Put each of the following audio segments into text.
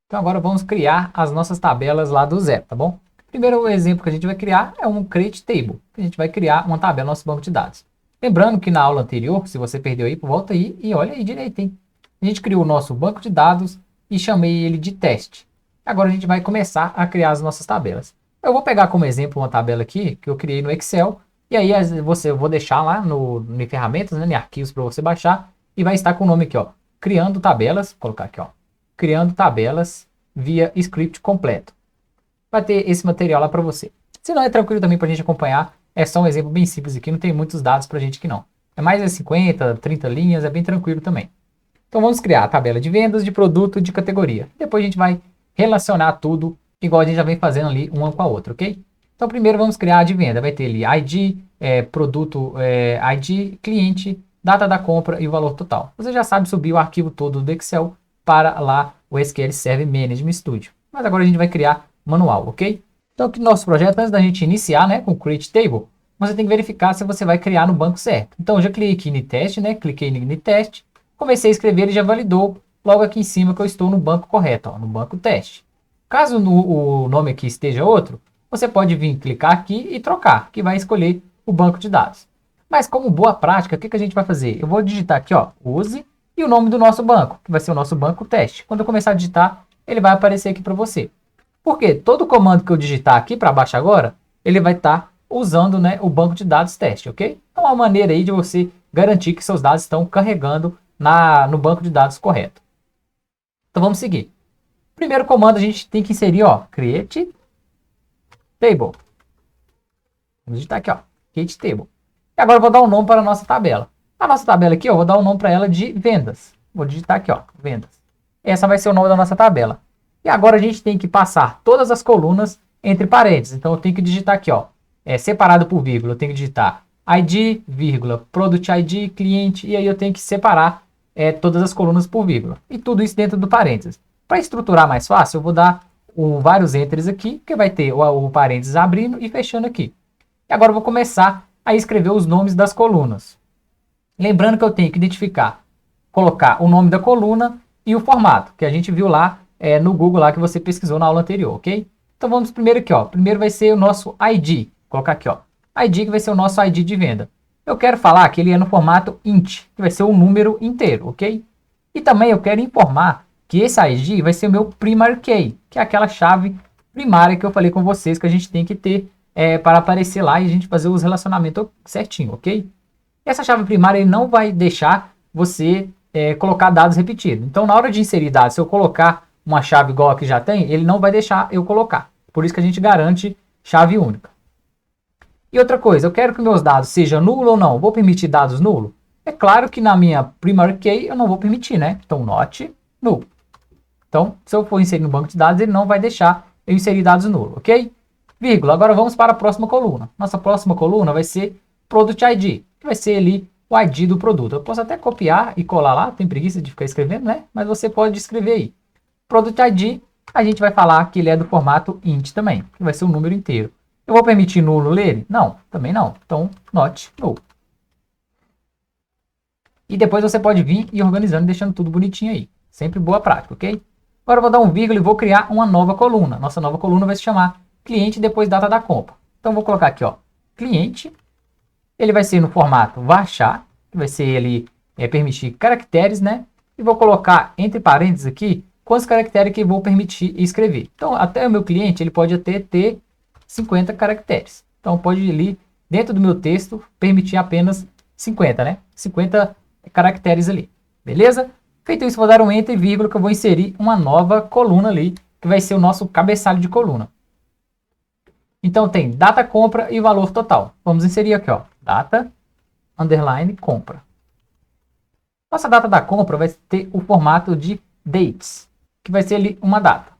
Então agora vamos criar as nossas tabelas lá do zero, tá bom? Primeiro exemplo que a gente vai criar é um create table, que a gente vai criar uma tabela no nosso banco de dados. Lembrando que na aula anterior, se você perdeu aí, volta aí e olha aí direito, hein? A gente criou o nosso banco de dados e chamei ele de teste. Agora a gente vai começar a criar as nossas tabelas. Eu vou pegar como exemplo uma tabela aqui que eu criei no Excel, e aí eu vou deixar lá em ferramentas, né, em arquivos para você baixar, e vai estar com o nome aqui, ó, criando tabelas, vou colocar aqui, ó, criando tabelas via script completo. Vai ter esse material lá para você. Se não, é tranquilo também para a gente acompanhar. É só um exemplo bem simples aqui, não tem muitos dados para a gente aqui não. É mais de 50, 30 linhas, é bem tranquilo também. Então vamos criar a tabela de vendas, de produto e de categoria. Depois a gente vai relacionar tudo igual a gente já vem fazendo ali uma com a outra, ok? Então primeiro vamos criar a de venda. Vai ter ali ID, produto, ID, cliente, data da compra e o valor total. Você já sabe subir o arquivo todo do Excel para lá o SQL Server Management Studio. Mas agora a gente vai criar manual, ok? Então aqui no nosso projeto, antes da gente iniciar, né, com o Create Table, você tem que verificar se você vai criar no banco certo. Então eu já cliquei aqui em teste, né, cliquei em teste, comecei a escrever, ele já validou logo aqui em cima que eu estou no banco correto, ó, no banco teste. Caso o nome aqui esteja outro, você pode vir clicar aqui e trocar, que vai escolher o banco de dados. Mas como boa prática, o que a gente vai fazer? Eu vou digitar aqui, ó, use e o nome do nosso banco, que vai ser o nosso banco teste. Quando eu começar a digitar, ele vai aparecer aqui para você. Porque todo comando que eu digitar aqui para baixo agora, ele vai estar usando, né, o banco de dados teste, ok? É uma maneira aí de você garantir que seus dados estão carregando no banco de dados correto. Então vamos seguir. Primeiro comando a gente tem que inserir, ó, create table. Vamos digitar aqui, ó, create table. E agora eu vou dar um nome para a nossa tabela. A nossa tabela aqui, ó, eu vou dar um nome para ela de vendas. Vou digitar aqui, ó, vendas. Essa vai ser o nome da nossa tabela. E agora a gente tem que passar todas as colunas entre parênteses. Então eu tenho que digitar aqui, ó, separado por vírgula. Eu tenho que digitar ID, vírgula, Product ID, cliente, e aí eu tenho que separar todas as colunas por vírgula. E tudo isso dentro do parênteses. Para estruturar mais fácil, eu vou dar vários entres aqui, que vai ter o parênteses abrindo e fechando aqui. E agora eu vou começar a escrever os nomes das colunas. Lembrando que eu tenho que identificar, colocar o nome da coluna e o formato, que a gente viu lá no Google lá que você pesquisou na aula anterior, ok? Então vamos primeiro aqui, ó. Primeiro vai ser o nosso ID. Vou colocar aqui, ó. ID que vai ser o nosso ID de venda. Eu quero falar que ele é no formato int, que vai ser um número inteiro, ok? E também eu quero informar que esse ID vai ser o meu primary key, que é aquela chave primária que eu falei com vocês que a gente tem que ter para aparecer lá e a gente fazer os relacionamentos certinho, ok? Essa chave primária ele não vai deixar você colocar dados repetidos. Então, na hora de inserir dados, se eu colocar uma chave igual a que já tem, ele não vai deixar eu colocar. Por isso que a gente garante chave única. E outra coisa, eu quero que meus dados sejam nulo ou não. Vou permitir dados nulo? É claro que na minha primary key eu não vou permitir, né? Então, not null. Então, se eu for inserir no banco de dados, ele não vai deixar eu inserir dados nulo, ok? Vírgula. Agora vamos para a próxima coluna. Nossa próxima coluna vai ser Product ID, que vai ser ali o ID do produto. Eu posso até copiar e colar lá, tem preguiça de ficar escrevendo, né? Mas você pode escrever aí. Product ID, a gente vai falar que ele é do formato int também, que vai ser um número inteiro. Eu vou permitir nulo ler? Não, também não. Então, not null. E depois você pode vir e organizando, deixando tudo bonitinho aí. Sempre boa prática, ok? Agora eu vou dar um vírgula e vou criar uma nova coluna. Nossa nova coluna vai se chamar cliente depois data da compra. Então, vou colocar aqui, ó, cliente. Ele vai ser no formato varchar, que vai ser ele permitir caracteres, né? E vou colocar entre parênteses aqui quantos caracteres que eu vou permitir escrever. Então, até o meu cliente, ele pode até ter 50 caracteres. Então, pode ir ali, dentro do meu texto, permitir apenas 50, né? 50 caracteres ali. Beleza? Feito isso, vou dar um enter e vírgula que eu vou inserir uma nova coluna ali, que vai ser o nosso cabeçalho de coluna. Então, tem data compra e valor total. Vamos inserir aqui, ó, data, underline, compra. Nossa data da compra vai ter o formato de dates, que vai ser ali uma data.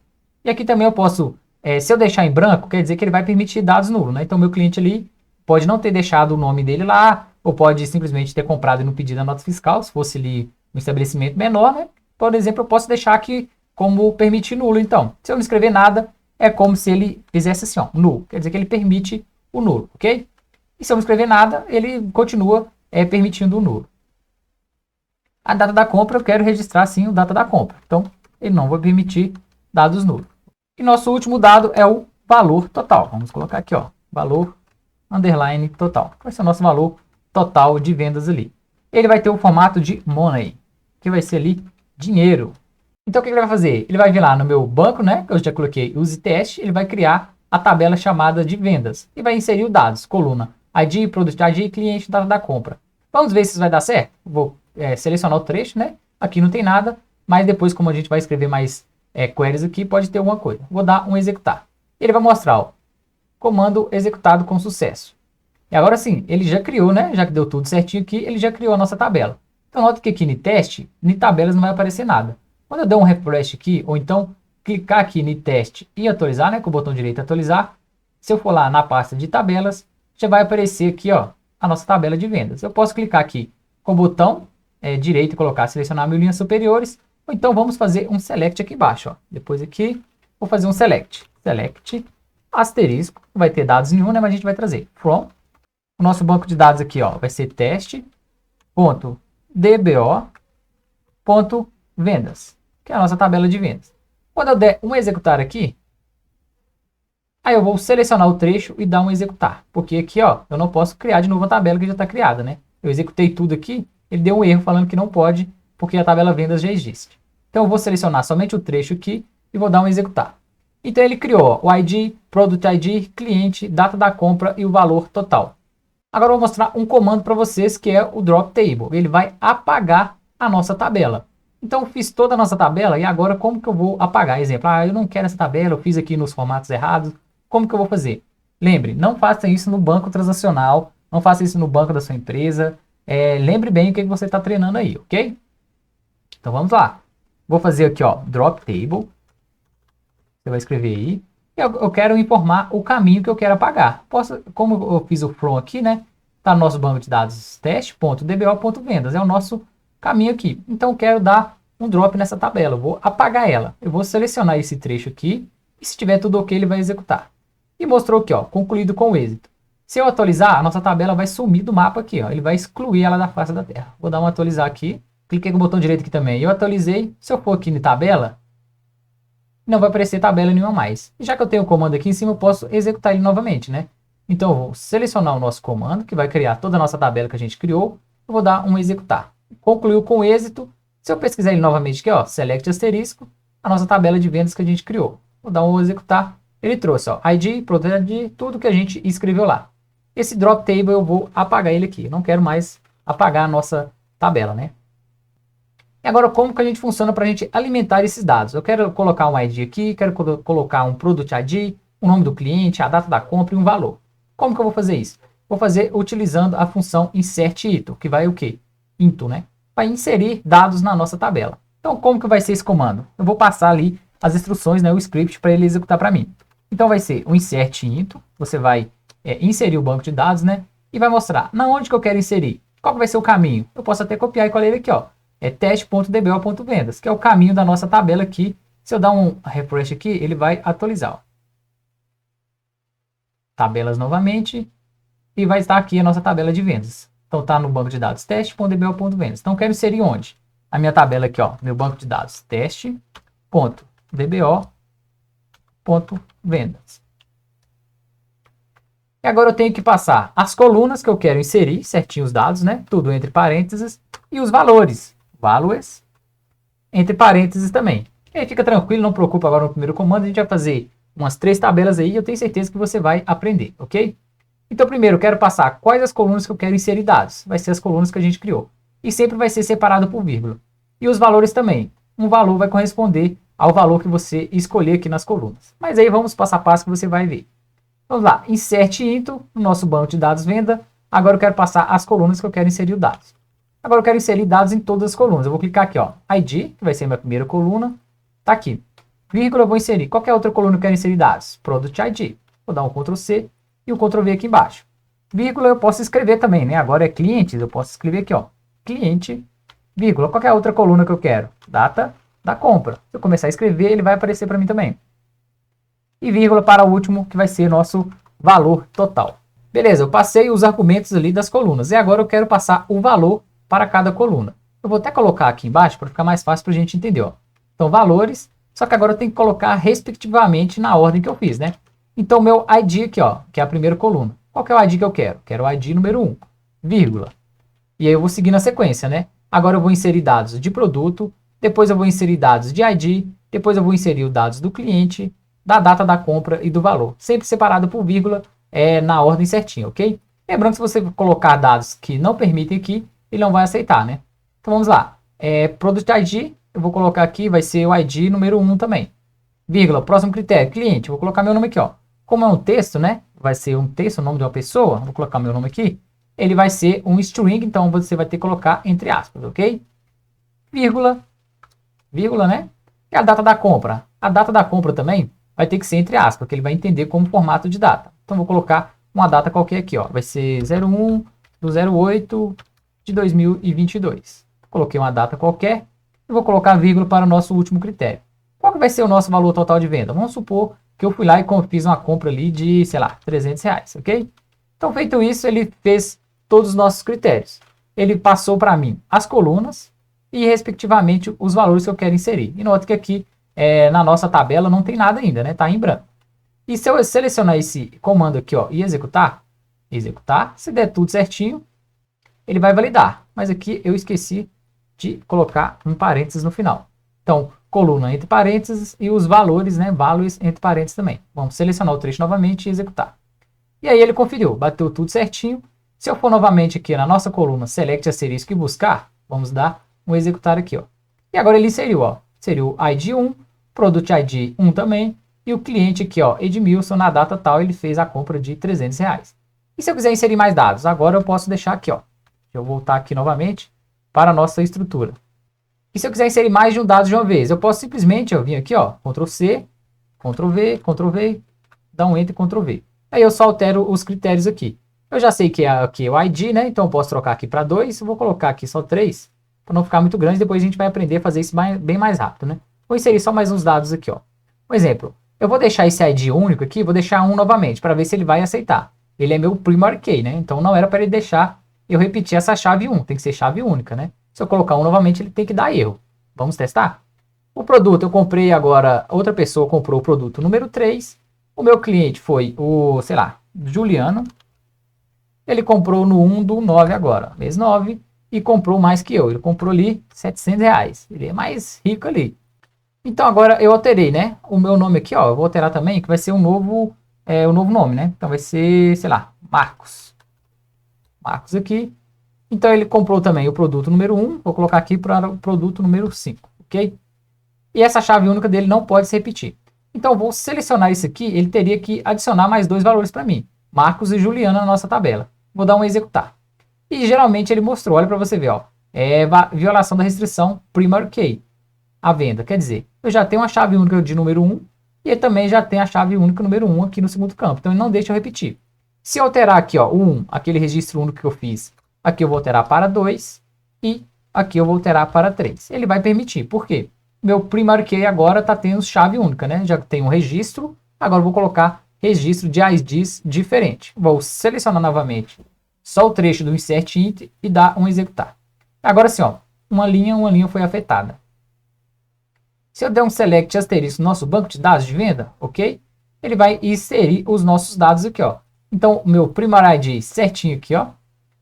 E aqui também eu posso, se eu deixar em branco, quer dizer que ele vai permitir dados nulos, né? Então, meu cliente ali pode não ter deixado o nome dele lá, ou pode simplesmente ter comprado e não pedido a nota fiscal, se fosse ali um estabelecimento menor, né? Por exemplo, eu posso deixar aqui como permitir nulo. Então, se eu não escrever nada, é como se ele fizesse assim, ó, null. Quer dizer que ele permite o nulo, ok? E se eu não escrever nada, ele continua permitindo o nulo. A data da compra, eu quero registrar sim o data da compra. Então, ele não vai permitir dados nulo. E nosso último dado é o valor total. Vamos colocar aqui, ó, valor underline total. Vai ser o nosso valor total de vendas ali. Ele vai ter o formato de money, que vai ser ali dinheiro. Então o que ele vai fazer? Ele vai vir lá no meu banco, né, que eu já coloquei use teste, ele vai criar a tabela chamada de vendas e vai inserir os dados, coluna ID, produto ID, cliente, data da compra. Vamos ver se isso vai dar certo? Vou selecionar o trecho, né? Aqui não tem nada, mas depois, como a gente vai escrever mais queries aqui, pode ter alguma coisa. Vou dar um executar. Ele vai mostrar, ó, comando executado com sucesso. E agora sim, ele já criou, né? Já que deu tudo certinho aqui, ele já criou a nossa tabela. Então, nota que aqui no teste, em tabelas não vai aparecer nada. Quando eu der um refresh aqui, ou então clicar aqui no teste e atualizar, né? Com o botão direito atualizar, se eu for lá na pasta de tabelas, já vai aparecer aqui, ó, a nossa tabela de vendas. Eu posso clicar aqui com o botão direito e colocar selecionar mil linhas superiores, ou então vamos fazer um select aqui embaixo, ó. Depois aqui, vou fazer um select. Select, asterisco, não vai ter dados nenhum, né? Mas a gente vai trazer from. O nosso banco de dados aqui, ó, vai ser teste.dbo.vendas, que é a nossa tabela de vendas. Quando eu der um executar aqui, aí eu vou selecionar o trecho e dar um executar, porque aqui, ó, eu não posso criar de novo a tabela que já está criada, né? Eu executei tudo aqui, ele deu um erro falando que não pode, porque a tabela vendas já existe. Então eu vou selecionar somente o trecho aqui e vou dar um executar. Então ele criou o ID, Product ID, cliente, data da compra e o valor total. Agora eu vou mostrar um comando para vocês que é o drop table. Ele vai apagar a nossa tabela. Então eu fiz toda a nossa tabela e agora como que eu vou apagar? Exemplo, eu não quero essa tabela, eu fiz aqui nos formatos errados. Como que eu vou fazer? Lembre, não faça isso no banco transacional, não faça isso no banco da sua empresa. Lembre bem o que você está treinando aí, ok? Então vamos lá. Vou fazer aqui, ó, drop table. Você vai escrever aí. Eu quero informar o caminho que eu quero apagar. Como eu fiz o from aqui, né? Está no nosso banco de dados teste.dbo.vendas. É o nosso caminho aqui. Então eu quero dar um drop nessa tabela. Eu vou apagar ela. Eu vou selecionar esse trecho aqui. E se tiver tudo ok, ele vai executar. E mostrou aqui, ó, concluído com êxito. Se eu atualizar, a nossa tabela vai sumir do mapa aqui, ó. Ele vai excluir ela da face da Terra. Vou dar um atualizar aqui. Cliquei com o botão direito aqui também. Eu atualizei. Se eu for aqui em tabela, não vai aparecer tabela nenhuma mais. E já que eu tenho o comando aqui em cima, eu posso executar ele novamente, né? Então eu vou selecionar o nosso comando, que vai criar toda a nossa tabela que a gente criou. Eu vou dar um executar. Concluiu com êxito. Se eu pesquisar ele novamente aqui, ó, select asterisco, a nossa tabela de vendas que a gente criou. Vou dar um executar. Ele trouxe, ó, ID, Product ID, tudo que a gente escreveu lá. Esse drop table eu vou apagar ele aqui. Eu não quero mais apagar a nossa tabela, né? E agora, como que a gente funciona para a gente alimentar esses dados? Eu quero colocar um ID aqui, quero colocar um Product ID, o nome do cliente, a data da compra e um valor. Como que eu vou fazer isso? Vou fazer utilizando a função insert_into, que vai o quê? Into, né? Vai inserir dados na nossa tabela. Então, como que vai ser esse comando? Eu vou passar ali as instruções, né, o script, para ele executar para mim. Então, vai ser o insert_into, você vai inserir o banco de dados, né? E vai mostrar na onde que eu quero inserir. Qual que vai ser o caminho? Eu posso até copiar e colar ele aqui, ó. Teste.dbo.vendas, que é o caminho da nossa tabela aqui. Se eu dar um refresh aqui, ele vai atualizar. Ó. Tabelas novamente. E vai estar aqui a nossa tabela de vendas. Então está no banco de dados teste.dbo.vendas. Então eu quero inserir onde? A minha tabela aqui, ó, meu banco de dados teste.dbo.vendas. E agora eu tenho que passar as colunas que eu quero inserir, certinho os dados, né? Tudo entre parênteses. E os valores. Values, entre parênteses também. E aí fica tranquilo, não preocupa agora no primeiro comando, a gente vai fazer umas 3 tabelas aí, eu tenho certeza que você vai aprender, ok? Então primeiro eu quero passar quais as colunas que eu quero inserir dados, vai ser as colunas que a gente criou. E sempre vai ser separado por vírgula. E os valores também, um valor vai corresponder ao valor que você escolher aqui nas colunas. Mas aí vamos passo a passo que você vai ver. Vamos lá, insert into, no nosso banco de dados venda, agora eu quero passar as colunas que eu quero inserir os dados. Agora eu quero inserir dados em todas as colunas. Eu vou clicar aqui, ó, ID, que vai ser a minha primeira coluna. Tá aqui. Vírgula, eu vou inserir. Qualquer outra coluna que eu quero inserir dados? Product ID. Vou dar um Ctrl C e um Ctrl V aqui embaixo. Vírgula, eu posso escrever também, né? Agora é clientes, eu posso escrever aqui, ó, cliente, vírgula. Qualquer outra coluna que eu quero? Data da compra. Se eu começar a escrever, ele vai aparecer para mim também. E vírgula para o último, que vai ser nosso valor total. Beleza, eu passei os argumentos ali das colunas. E agora eu quero passar o valor para cada coluna. Eu vou até colocar aqui embaixo para ficar mais fácil para a gente entender. Ó. Então, valores, Só que agora eu tenho que colocar respectivamente na ordem que eu fiz, né? Então, meu ID aqui, ó, que é a primeira coluna. Qual que é o ID que eu quero? Quero o ID número 1, vírgula. E aí eu vou seguir na sequência, né? Agora eu vou inserir dados de produto, depois eu vou inserir dados de ID, depois eu vou inserir os dados do cliente, da data da compra e do valor. Sempre separado por vírgula, na ordem certinha, ok? Lembrando que se você colocar dados que não permitem aqui, ele não vai aceitar, né? Então vamos lá. Product ID, eu vou colocar aqui, vai ser o ID número 1 também. Vírgula, próximo critério, cliente, eu vou colocar meu nome aqui, ó. Como é um texto, né? Vai ser um texto, o nome de uma pessoa, vou colocar meu nome aqui. Ele vai ser um string, então você vai ter que colocar entre aspas, ok? Vírgula, né? E a data da compra. A data da compra também vai ter que ser entre aspas, porque ele vai entender como formato de data. Então vou colocar uma data qualquer aqui, ó. Vai ser 01 do 08 de 2022. Coloquei uma data qualquer e vou colocar vírgula para o nosso último critério. Qual que vai ser o nosso valor total de venda? Vamos supor que eu fui lá e fiz uma compra ali de, sei lá, R$300, ok? Então, feito isso, ele fez todos os nossos critérios. Ele passou para mim as colunas e, respectivamente, os valores que eu quero inserir. E nota que aqui, na nossa tabela, não tem nada ainda, né? Está em branco. E se eu selecionar esse comando aqui, ó, e executar, se der tudo certinho, ele vai validar. Mas aqui eu esqueci de colocar um parênteses no final. Então, coluna entre parênteses e os valores, né? Values entre parênteses também. Vamos selecionar o trecho novamente e executar. E aí ele conferiu, bateu tudo certinho. Se eu for novamente aqui na nossa coluna Select Asterisco e buscar, vamos dar um executar aqui, ó. E agora ele inseriu, ó. Inseriu ID 1, Product ID 1 também, e o cliente aqui, ó, Edmilson, na data tal, ele fez a compra de R$300. E se eu quiser inserir mais dados, agora eu posso deixar aqui, ó. Deixa eu voltar aqui novamente para a nossa estrutura. E se eu quiser inserir mais de um dado de uma vez, eu posso simplesmente, ó, vir aqui, ó, Ctrl C, Ctrl V, dar um Enter e Ctrl V. Aí eu só altero os critérios aqui. Eu já sei que é aqui o ID, né? Então eu posso trocar aqui para 2. Eu vou colocar aqui só 3, para não ficar muito grande. Depois a gente vai aprender a fazer isso bem mais rápido, né? Vou inserir só mais uns dados aqui, ó. Um exemplo. Eu vou deixar esse ID único aqui, vou deixar 1 novamente, para ver se ele vai aceitar. Ele é meu primary key, né? Então não era para ele deixar eu repetir essa chave 1. Tem que ser chave única, né? Se eu colocar 1 novamente, ele tem que dar erro. Vamos testar? O produto eu comprei agora, outra pessoa comprou o produto número 3. O meu cliente foi o, sei lá, Juliano. Ele comprou no 1 do 9 agora, mês 9, e comprou mais que eu. Ele comprou ali R$700. Ele é mais rico ali. Então agora eu alterei, né? O meu nome aqui, ó, eu vou alterar também, que vai ser um novo nome, né? Então vai ser, sei lá, Marcos. Marcos aqui. Então ele comprou também o produto número 1, vou colocar aqui para o produto número 5, ok? E essa chave única dele não pode se repetir. Então eu vou selecionar isso aqui, ele teria que adicionar mais 2 valores para mim, Marcos e Juliana na nossa tabela. Vou dar um executar. E geralmente ele mostrou, olha para você ver, ó, violação da restrição primary key, a venda. Quer dizer, eu já tenho uma chave única de número 1 e ele também já tem a chave única número 1 aqui no segundo campo. Então ele não deixa eu repetir. Se eu alterar aqui, ó, o 1, aquele registro único que eu fiz, aqui eu vou alterar para 2 e aqui eu vou alterar para 3. Ele vai permitir. Por quê? Meu primary key agora está tendo chave única, né? Já tem um registro, agora eu vou colocar registro de IDs diferente. Vou selecionar novamente só o trecho do insert int e dar um executar. Agora sim, ó, uma linha foi afetada. Se eu der um select asterisco no nosso banco de dados de venda, ok? Ele vai inserir os nossos dados aqui, ó. Então, meu primary ID certinho aqui, ó.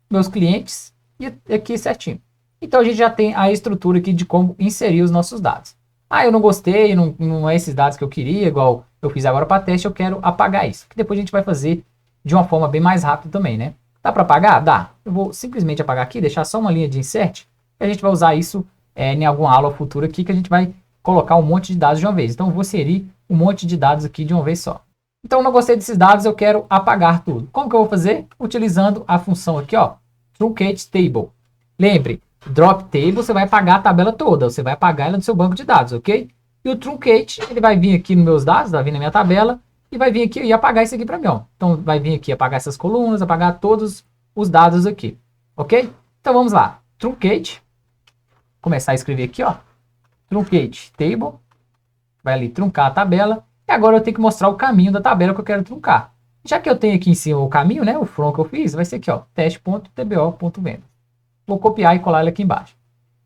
Meus clientes e aqui certinho. Então a gente já tem a estrutura aqui de como inserir os nossos dados. Ah, eu não gostei, não é esses dados que eu queria, igual eu fiz agora para teste, eu quero apagar isso. Que depois a gente vai fazer de uma forma bem mais rápida também, né? Dá para apagar? Dá. Eu vou simplesmente apagar aqui, deixar só uma linha de insert, e a gente vai usar isso em alguma aula futura aqui, que a gente vai colocar um monte de dados de uma vez. Então eu vou inserir um monte de dados aqui de uma vez só. Então eu não gostei desses dados, eu quero apagar tudo. Como que eu vou fazer? Utilizando a função aqui, ó, truncate table. Lembre, drop table você vai apagar a tabela toda, você vai apagar ela do seu banco de dados, ok? E o truncate, ele vai vir aqui nos meus dados, vai vir na minha tabela, e vai vir aqui e apagar isso aqui para mim, ó. Então vai vir aqui apagar essas colunas, apagar todos os dados aqui, ok? Então vamos lá, truncate, começar a escrever aqui, ó, truncate table, vai ali truncar a tabela, e agora eu tenho que mostrar o caminho da tabela que eu quero truncar. Já que eu tenho aqui em cima o caminho, né, o from que eu fiz, vai ser aqui, ó, teste.tbo.venda. Vou copiar e colar ele aqui embaixo.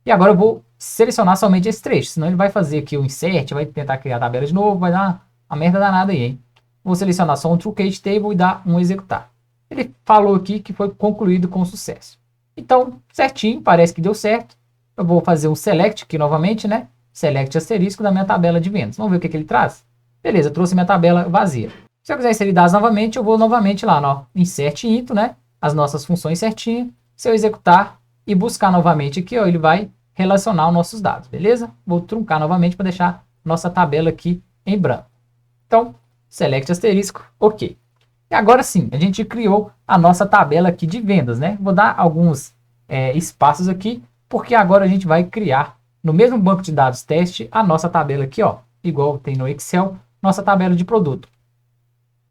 E agora eu vou selecionar somente esse trecho, senão ele vai fazer aqui o insert, vai tentar criar a tabela de novo, vai dar uma merda danada aí, hein? Vou selecionar só um truncate table e dar um executar. Ele falou aqui que foi concluído com sucesso. Então, certinho, parece que deu certo. Eu vou fazer um select aqui novamente, né? Select asterisco da minha tabela de vendas. Vamos ver o que ele traz? Beleza, trouxe minha tabela vazia. Se eu quiser inserir dados novamente, eu vou novamente lá no insert into, né? As nossas funções certinho. Se eu executar e buscar novamente aqui, ó, ele vai relacionar os nossos dados, beleza? Vou truncar novamente para deixar nossa tabela aqui em branco. Então, select asterisco, ok. E agora sim, a gente criou a nossa tabela aqui de vendas, né? Vou dar alguns espaços aqui, porque agora a gente vai criar no mesmo banco de dados teste a nossa tabela aqui, ó, igual tem no Excel, nossa tabela de produto.